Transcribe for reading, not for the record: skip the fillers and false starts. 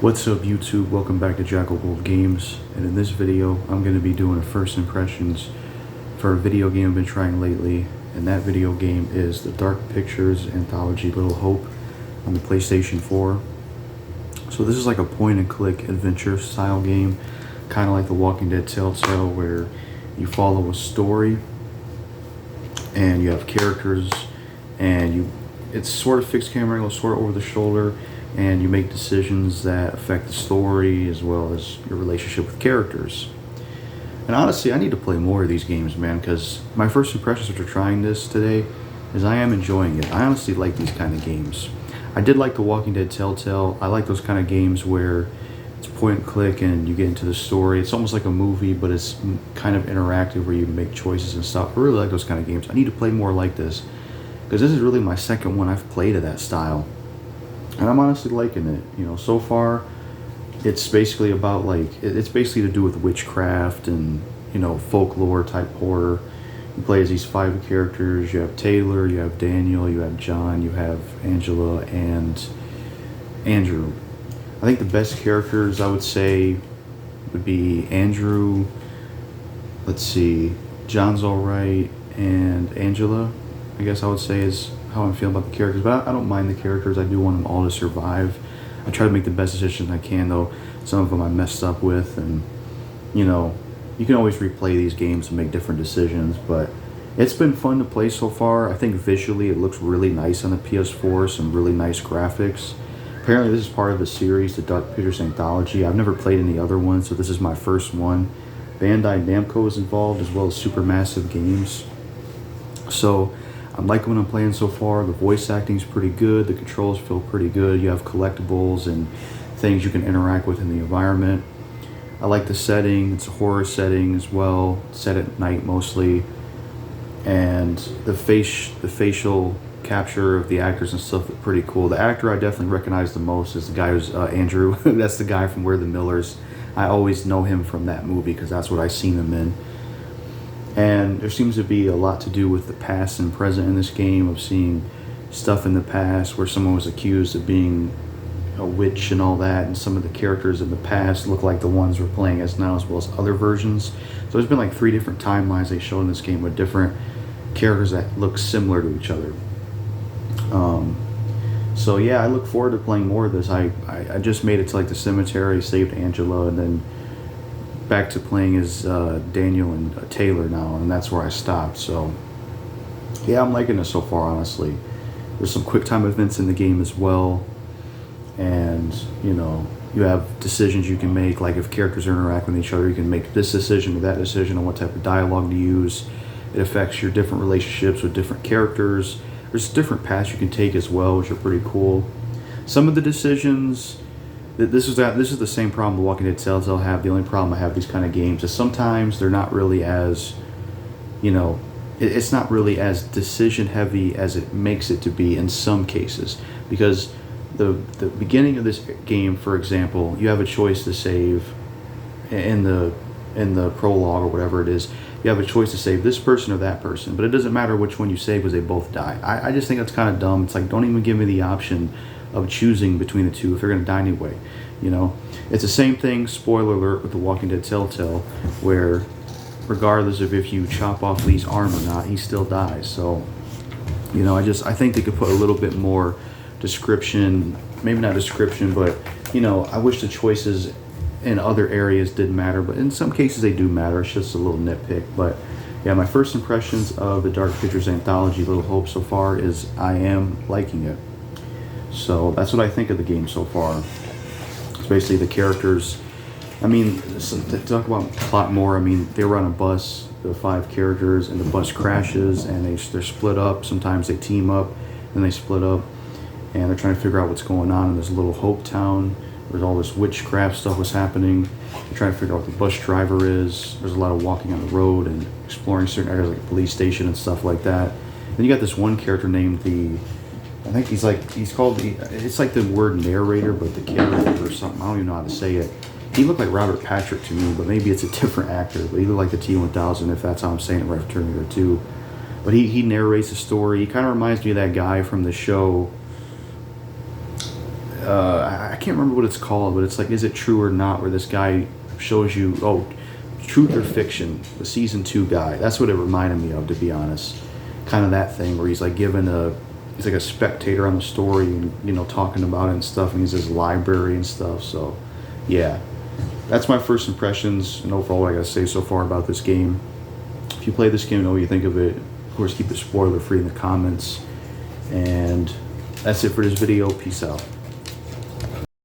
What's up YouTube? Welcome back to Jackal Games, and in this video I'm going to be doing a first impressions for a video game I've been trying lately, and that video game is the Dark Pictures Anthology Little Hope on the PlayStation 4. So this is like a point and click adventure style game, kind of like The Walking Dead Telltale, where you follow a story and you have characters and it's sort of fixed camera angle, sort of over the shoulder, and you make decisions that affect the story as well as your relationship with characters. And honestly, I need to play more of these games, man, because my first impressions after trying this today is I am enjoying it. I honestly like these kind of games. I did like The Walking Dead Telltale. I like those kind of games where it's point and click and you get into the story. It's almost like a movie, but it's kind of interactive where you make choices and stuff. I really like those kind of games. I need to play more like this, because this is really my second one I've played of that style. And I'm honestly liking it. You know, so far, it's basically about it's basically to do with witchcraft and, you know, folklore type horror. You play as these 5 characters. You have Taylor, you have Daniel, you have John, you have Angela, and Andrew. I think the best characters I would say would be Andrew. Let's see, John's alright, and Angela, I guess I would say, is how I'm feeling about the characters. But I don't mind the characters. I do want them all to survive. I try to make the best decisions I can, though some of them I messed up with, and you know, you can always replay these games and make different decisions, but it's been fun to play so far. I think visually it looks really nice on the PS4, some really nice graphics. Apparently this is part of the series, the Dark Pictures Anthology. I've never played any other ones, so this is my first one. Bandai Namco is involved, as well as Supermassive Games. So I'm liking what I'm playing so far. The voice acting is pretty good. The controls feel pretty good. You have collectibles and things you can interact with in the environment. I like the setting. It's a horror setting as well, set at night mostly. And the facial capture of the actors and stuff is pretty cool. The actor I definitely recognize the most is the guy who's Andrew. That's the guy from We're the Millers. I always know him from that movie because that's what I've seen him in. And there seems to be a lot to do with the past and present in this game, of seeing stuff in the past where someone was accused of being a witch and all that, and some of the characters in the past look like the ones we're playing as now, as well as other versions. So there's been like 3 different timelines they show in this game with different characters that look similar to each other. So yeah, I look forward to playing more of this. I just made it to like the cemetery, saved Angela, and then back to playing as Daniel and Taylor now, and that's where I stopped. So yeah, I'm liking this so far, honestly. There's some quick time events in the game as well, and you know, you have decisions you can make, like if characters are interacting with each other, you can make this decision or that decision on what type of dialogue to use. It affects your different relationships with different characters. There's different paths you can take as well, which are pretty cool. Some of the decisions, this is the same problem The Walking Dead Telltale have. The only problem I have with these kind of games is sometimes they're not really as, you know, it's not really as decision heavy as it makes it to be in some cases. Because the beginning of this game, for example, you have a choice to save in the prologue or whatever it is. You have a choice to save this person or that person, but it doesn't matter which one you save because they both die. I just think that's kind of dumb. It's like, don't even give me the option of choosing between the two if they're going to die anyway. You know, it's the same thing, spoiler alert, with The Walking Dead Telltale, where regardless of if you chop off Lee's arm or not, he still dies. So, you know, I think they could put a little bit more description, maybe not description, but, you know, I wish the choices in other areas didn't matter, but in some cases they do matter. It's just a little nitpick. But yeah, my first impressions of the Dark Pictures Anthology Little Hope so far is I am liking it. So that's what I think of the game so far. It's basically the characters. I mean, to talk about plot more, I mean, they were on a bus, the 5 characters, and the bus crashes, and they're split up. Sometimes they team up, then they split up, and they're trying to figure out what's going on in this little Hope town. There's all this witchcraft stuff was happening. They're trying to figure out what the bus driver is. There's a lot of walking on the road and exploring certain areas like a police station and stuff like that. Then you got this one character named I think he's called it's like the word narrator, but the character or something. I don't even know how to say it. He looked like Robert Patrick to me, but maybe it's a different actor. But he looked like the T-1000, if that's how I'm saying it right, for Terminator 2. But he narrates the story. He kind of reminds me of that guy from the show. I can't remember what it's called, but it's like Is It True or Not, where this guy shows you, oh, Truth or Fiction, the season 2 guy. That's what it reminded me of, to be honest. Kind of that thing where he's like he's like a spectator on the story and, you know, talking about it and stuff, and he's his library and stuff. So yeah, that's my first impressions and overall what I gotta say so far about this game. If you play this game, know what you think of it. Of course, keep it spoiler free in the comments. And that's it for this video. Peace out.